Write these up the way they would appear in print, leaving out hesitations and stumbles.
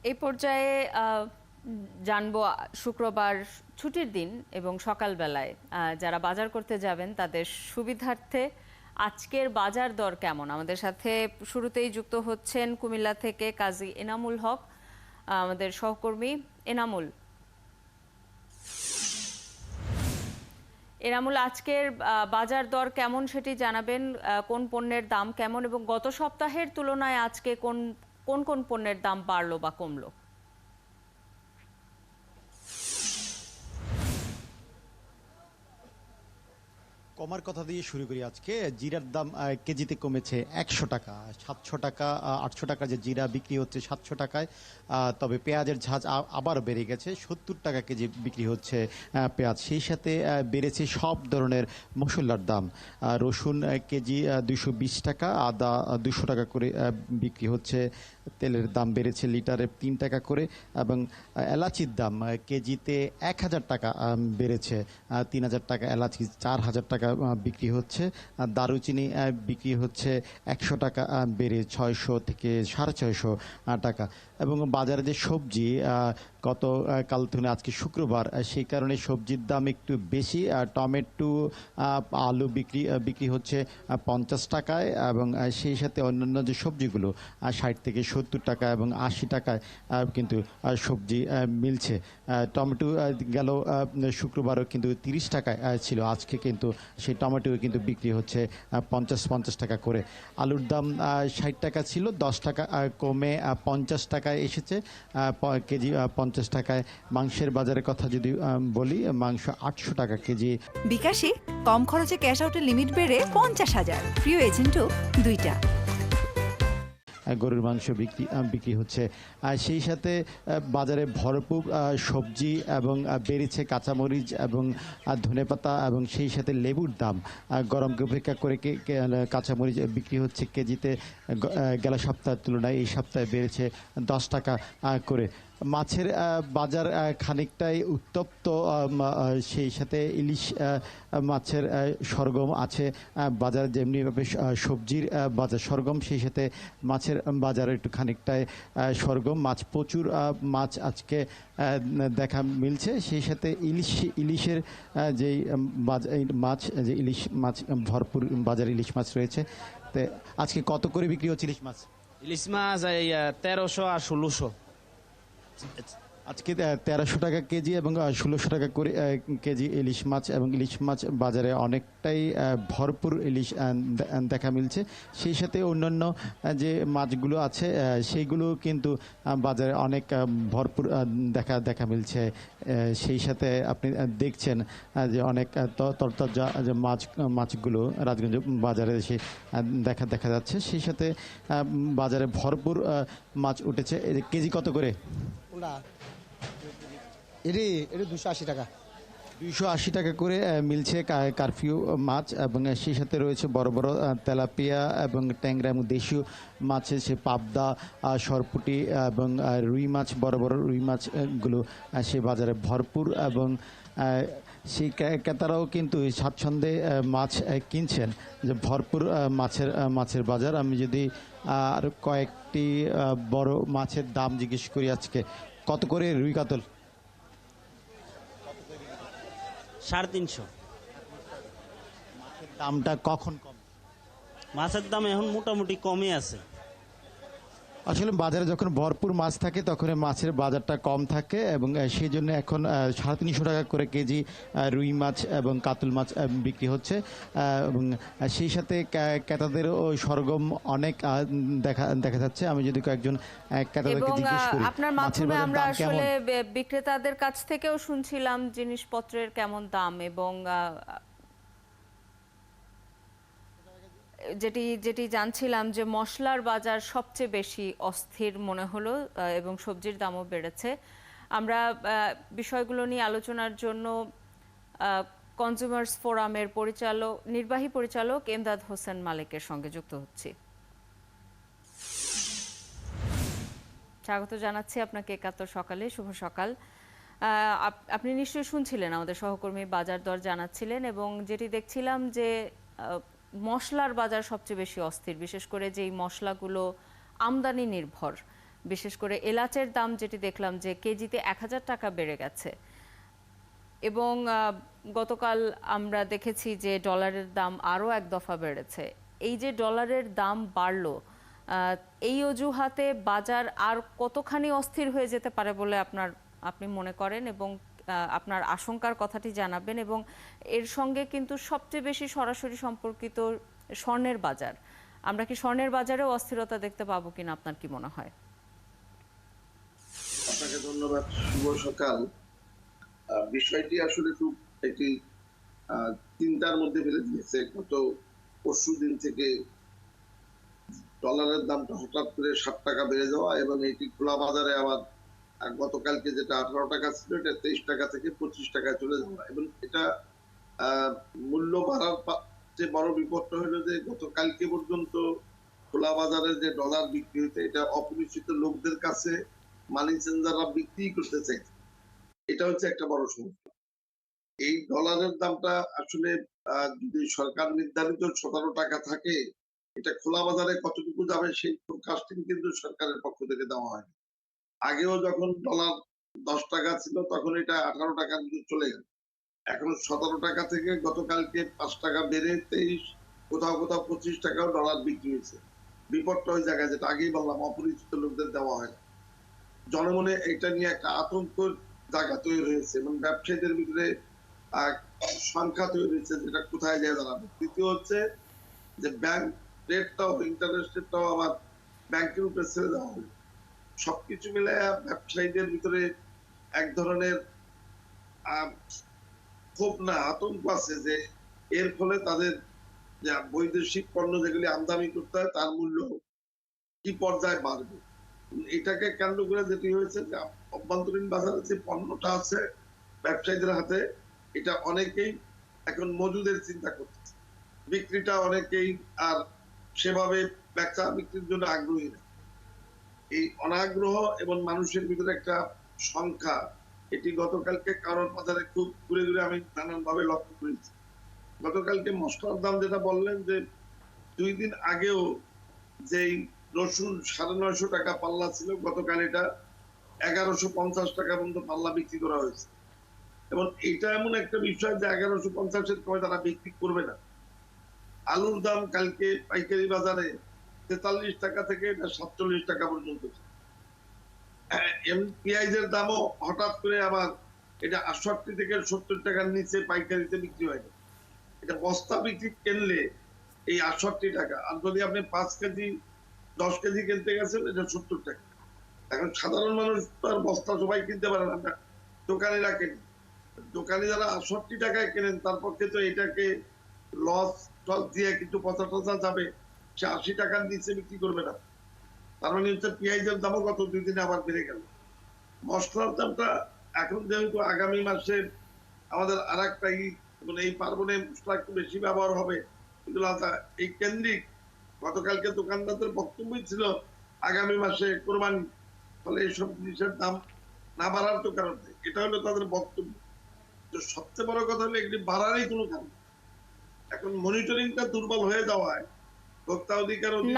এই পর্যায়ে জানবো শুক্রবার ছুটির দিন এবং সকালবেলায় যারা বাজার করতে যাবেন তাদের সুবিধার্থে আজকের বাজার দর কেমন। আমাদের সাথে শুরুতেই যুক্ত হচ্ছেন কুমিল্লা থেকে কাজী এনামুল হক, আমাদের সহকর্মী। এনামুল, আজকের বাজার দর কেমন সেটি জানাবেন। কোন পণ্যের দাম কেমন এবং গত সপ্তাহের তুলনায় আজকে কোন কোন কোন পণ্যের দাম বাড়লো বা কমলো? কমার কথা দিয়ে শুরু করি। আজকে জিরার দাম কেজিতে কমেছে 100 টাকা, 700 টাকা 800 টাকা যে জিরা বিক্রি হচ্ছে 700 টাকায়। তবে পেঁয়াজের ঝাঁজ আবার বেড়ে গেছে, 70 টাকা কেজি বিক্রি হচ্ছে পেঁয়াজ। সেই সাথে বেড়েছে সব ধরনের মশলার দাম। রসুন কেজি 220 টাকা, আদা 200 টাকা করে বিক্রি হচ্ছে। তেলের দাম বেড়েছে লিটারে 3 টাকা করে এবং এলাচির দাম কেজিতে 1000 টাকা বেড়েছে। 3000 টাকা এলাচি, 4000 টাকা বিক্রি হচ্ছে। দারুচিনি বিক্রি হচ্ছে 100 টাকা বেড়ে 600 থেকে 650 টাকা। এবং বাজারে যে সবজি গত কাল থেকে আজকে শুক্রবার, সেই কারণে সবজির দাম একটু বেশি। টমেটো আলু বিক্রি হচ্ছে 50 টাকায় এবং সেই সাথে অন্যান্য যে সবজিগুলো 60 থেকে 70 টাকা এবং 80 টাকায় কিন্তু সবজি মিলছে। টমেটো গেল শুক্রবারও কিন্তু 30 টাকায় ছিল, আজকে কিন্তু সেই টমেটো কিন্তু বিক্রি হচ্ছে 50 টাকা করে। আলুর দাম 60 টাকা ছিল, 10 টাকা কমে 50 টাকায় এসেছে কেজি 50 টাকায়। মাংসের বাজারের কথা যদি বলি, মাংস 800 টাকা কেজি। বিকাশে কম খরচে ক্যাশ আউটের লিমিট বেড়ে 50,000, প্রিয় এজেন্টও 2টা। গরুর মাংস বিক্রি হচ্ছে। সেই সাথে বাজারে ভরপুর সবজি এবং বেড়েছে কাঁচামরিচ এবং ধনেপাতা এবং সেই সাথে লেবুর দাম গরমকে উপেক্ষা করে কাঁচামরিচ বিক্রি হচ্ছে কেজিতে গেল সপ্তাহের তুলনায় এই সপ্তাহে বেড়েছে 10 টাকা করে। মাছের বাজার খানিকটাই উত্তপ্ত, সেই সাথে ইলিশ মাছের সরগম আছে বাজার, যেমনিভাবে সবজির বাজার সরগম, সেই সাথে মাছের বাজারে একটু খানিকটাই সরগম। প্রচুর মাছ আজকে দেখা মিলছে। সেই সাথে ইলিশের যেই মাছ, যে ইলিশ মাছ ভরপুর বাজারে ইলিশ মাছ রয়েছে। তো আজকে কত করে বিক্রি হচ্ছে ইলিশ মাছ? ইলিশ মাছ 1300 আর 1600। আজকে 1300 টাকা কেজি এবং 1600 টাকা করে কেজি ইলিশ মাছ। এবং ইলিশ মাছ বাজারে অনেকটাই ভরপুর ইলিশ দেখা মিলছে। সেই সাথে অন্যান্য যে মাছগুলো আছে সেইগুলো কিন্তু বাজারে অনেক ভরপুর দেখা মিলছে। সেই সাথে আপনি দেখছেন যে অনেক তরতাজা যে মাছগুলো রাজগঞ্জ বাজারে এসে দেখা যাচ্ছে। সেই সাথে বাজারে ভরপুর মাছ উঠেছে। কেজি কত করে? এটি 280 টাকা। 280 টাকা করে মিলছে কারফিউ মাছ। এবং সেই সাথে রয়েছে বড় বড় তেলাপিয়া এবং ট্যাংরা এবং দেশীয় মাছের সে পাবদা, সরপুটি এবং রুই মাছ, বড় বড় রুই মাছগুলো সে বাজারে ভরপুর। এবং সেই ক্রেতারাও কিন্তু স্বাচ্ছন্দ্যে মাছ কিনছেন, যে ভরপুর মাছের বাজার। আমি যদি আর কয়েকটি বড় মাছের দাম জিজ্ঞেস করি, আজকে কত করে রুই কাতল? 350। দামটা কখন কম? মাছের দাম এখন মোটামুটি কমে আছে। আসলে বাজারে যখন ভরপুর মাছ থাকে তখন মাছের বাজারটা কম থাকে এবং সেই জন্য এখন 350 টাকা করে কেজি রুই মাছ এবং কাতল মাছ বিক্রি হচ্ছে। এবং সেই সাথে ক্রেতাদেরও সরগম অনেক দেখা যাচ্ছে। আমি যদি কয়েকজন ক্রেতাদেরকে জিজ্ঞেস করি, আপনার মাধ্যমে আমরা আসলে বিক্রেতাদের কাছ থেকেও শুনছিলাম জিনিসপত্রের কেমন দাম, এবং যেটি জানছিলাম যে মশলার বাজার সবচেয়ে বেশি অস্থির মনে হলো এবং সবজির দামও বেড়েছে। আমরা বিষয়গুলো নিয়ে আলোচনার জন্য কনজিউমার্স ফোরামের নির্বাহী পরিচালক এমদাদ হোসেন মালেকের সঙ্গে যুক্ত হচ্ছি। স্বাগত জানাচ্ছি আপনাকে একাত্তর সকালে। শুভ সকাল। আপনি নিশ্চয়ই শুনছিলেন আমাদের সহকর্মী বাজার দর জানাচ্ছিলেন, এবং যেটি দেখছিলাম যে মশলার বাজার সবচেয়ে বেশি অস্থির, বিশেষ করে যেই মশলাগুলো আমদানি নির্ভর বিশেষ করে এলাচের দাম যেটি দেখলাম যে কেজিতে 1,000 টাকা বেড়ে গেছে এবং গতকাল আমরা দেখেছি যে ডলারের দাম আরও এক দফা বেড়েছে। এই যে ডলারের দাম বাড়লো, এই অজুহাতে বাজার আর কতখানি অস্থির হয়ে যেতে পারে বলে আপনি মনে করেন এবং আপনার আশঙ্কার কথাটি জানাবেন। এবং এর সঙ্গে কিন্তু সবচেয়ে বেশি সরাসরি সম্পর্কিত স্বর্ণের বাজার। আমরা কি স্বর্ণের বাজারেও অস্থিরতা দেখতে পাবো কিনা, আপনার কি মনে হয়? আপনাকে ধন্যবাদ, শুভ সকাল। বিষয়টি আসলে খুব একটি চিন্তার মধ্যে ফেলে দিয়েছে। গত পরশু দিন থেকে ডলারের দামটা হঠাৎ করে 60 টাকা বেড়ে যাওয়া এবং এটি খোলা বাজারে আবার গতকালকে যেটা 18 টাকা ছিল এটা 23 টাকা থেকে 25 টাকায় চলে যাওয়া। এবং এটা মূল্য বাড়ার যে বড় বিপদটা হলো যে গতকালকে পর্যন্ত খোলা বাজারে যে ডলার বিক্রি হইতে এটা অপরিচিত লোকদের কাছে মানি চেঞ্জাররা বিক্রি করতে চাই। এটা হচ্ছে একটা বড় সমস্যা। এই ডলারের দামটা আসলে যদি সরকার নির্ধারিত 17 টাকা থাকে, এটা খোলা বাজারে কতটুকু যাবে সেই ফোরকাস্টিং কিন্তু সরকারের পক্ষ থেকে দেওয়া হয়। আগেও যখন ডলার 10 টাকা ছিল তখন এটা 18 টাকার দিকে চলে গেল। এখন 17 টাকা থেকে গতকালকে 5 টাকা বেড়ে 23, কোথাও কোথাও 25 টাকাও ডলার বিক্রি হয়েছে। বিপদটা ওই জায়গায় যেটা আগেই বললাম, অপরিচিত লোকদের দেওয়া হয়। জনমনে এটা নিয়ে একটা আতঙ্কের জায়গা তৈরি হয়েছে এবং ব্যবসায়ীদের ভিতরে সংখ্যা তৈরি হয়েছে যেটা কোথায় যায় দাঁড়াবে। দ্বিতীয় হচ্ছে যে ব্যাংক রেটটাও, ইন্টারেস্ট রেটটাও আবার ব্যাংকের উপরে ছেড়ে দেওয়া হবে। সবকিছু মিলে ব্যবসায়ীদের ভিতরে এক ধরনের ক্ষোভ না আতঙ্ক আছে যে এর ফলে তাদের যে বৈদেশিক পণ্য যেগুলি আমদানি করতে হয় তার মূল্য কি পর্যায়ে বাড়বে। এটাকে কেন্দ্র করে যেটি হয়েছে যে অভ্যন্তরীণ বাজারে যে পণ্যটা আছে ব্যবসায়ীদের হাতে, এটা অনেকেই এখন মজুদের চিন্তা করতেছে। বিক্রিটা অনেকেই আর সেভাবে ব্যবসা বিক্রির জন্য আগ্রহী না। এই অনাগ্রহ এবং মানুষের ভিতরে একটা সংখ্যা, এটি গতকালকে কারণ বাজারে খুব ঘুরে ঘুরে আমি নানান ভাবে লক্ষ্য করেছি। গতকালকে মশলার দাম যেটা বললেন যে 2 দিন আগেও যেই রসুন 950 টাকা পাল্লা ছিল, গতকাল এটা 1150 টাকা পর্যন্ত পাল্লা বিক্রি করা হয়েছে। এবং এটা এমন একটা বিষয় যে 1150-এর কমে তারা বিক্রি করবে না। আলুর দাম কালকে পাইকারি বাজারে 43 টাকা থেকে এটা 47 টাকা পর্যন্ত। পেঁয়াজের দামও হঠাৎ করে আবার এটা 68 থেকে 70 টাকার নিচে পাইকারিতে বিক্রি হয় না। এটা বস্তা বিক্রি কিনলে এই 68 টাকা, আর যদি আপনি 5 কেজি 10 কেজি কিনতে গেছেন এটা 70 টাকা। এখন সাধারণ মানুষ তো আর বস্তা সবাই কিনতে পারে না, দোকানিরা কেনে। দোকানি যারা 68 টাকায় কেনেন তার পক্ষে তো এটাকে লস দিয়ে কিছু পচা টচা যাবে, সে 80 টাকার নিচে বিক্রি করবে না। তার মানে হচ্ছে পেঁয়াজের দামও গত 2 দিনে আবার বেড়ে গেল। মশলার দামটা এখন যেহেতু আগামী মাসে আমাদের আর একটা এই পার্বণে মশলা একটু বেশি ব্যবহার হবে, এই কেন্দ্রিক গতকালকে দোকানদারদের বক্তব্যই ছিল আগামী মাসে কোরবানি, ফলে এইসব জিনিসের দাম না বাড়ার তো কারণ নেই। এটা হলো তাদের বক্তব্য। তো সবচেয়ে বড় কথা হলো এগুলি বাড়ারই কোনো কারণ। এখন মনিটরিংটা দুর্বল হয়ে যাওয়ায়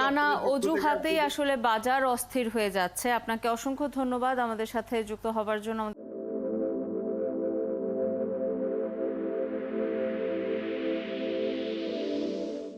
নানা অজুহাতেই আসলে বাজার অস্থির হয়ে যাচ্ছে। আপনাকে অসংখ্য ধন্যবাদ আমাদের সাথে যুক্ত হবার জন্য।